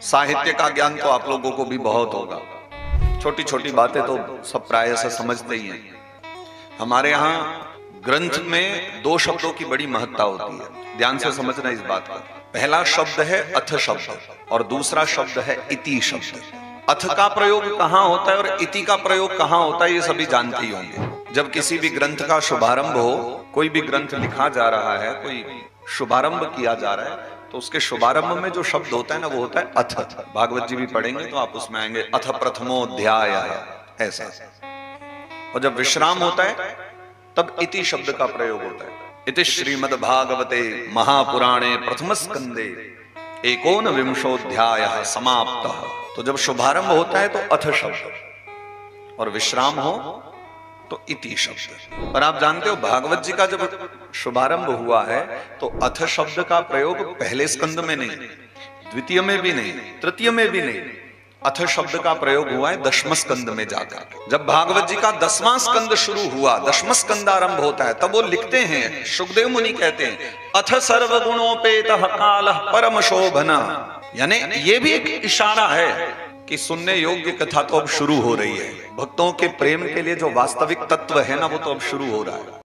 साहित्य का ज्ञान तो आप लोगों को भी बहुत होगा, छोटी छोटी बातें तो सब प्राय से समझते ही हैं। हमारे यहाँ ग्रंथ में दो शब्दों की बड़ी महत्ता होती है, ध्यान से समझना इस बात को। पहला शब्द है अथ शब्द और दूसरा शब्द है इति शब्द। अथ का प्रयोग कहाँ होता है और इति का प्रयोग कहाँ होता है ये सभी जानते ही होंगे। जब किसी भी ग्रंथ का शुभारंभ हो, कोई भी ग्रंथ लिखा जा रहा है, कोई शुभारंभ किया जा रहा है, तो उसके शुभारंभ में जो शब्द होता है ना वो होता है अथ। भागवत जी भी पढ़ेंगे तो आप उसमें आएंगे अथ प्रथमोऽध्याय, ऐसा। और जब विश्राम होता है तब इति शब्द का प्रयोग होता है। इति श्रीमद् भागवते महापुराणे प्रथम स्कंदे एकोनविंशोऽध्यायः समाप्तः। तो जब शुभारंभ होता है तो अथ शब्द और विश्राम हो तो इति शब्द। पर आप जानते हो भागवत जी का जब शुभारंभ हुआ है तो अथ शब्द का प्रयोग पहले स्कंद में नहीं, द्वितीय में भी नहीं, तृतीय में भी नहीं। अथ शब्द का प्रयोग हुआ है दशम स्कंद में जाकर। जब भागवत जी का 10वां स्कंद शुरू हुआ, 10वां स्कंद आरंभ होता है, तब वो लिखते हैं, शुकदेव मुनि कहते हैं अथ सर्वगुणोपेतः कालः परम शोभना। यानी ये भी एक इशारा है कि सुनने योग्य कथा तो अब शुरू हो रही है। भक्तों के प्रेम के लिए जो वास्तविक तत्व है ना वो तो अब शुरू हो रहा है।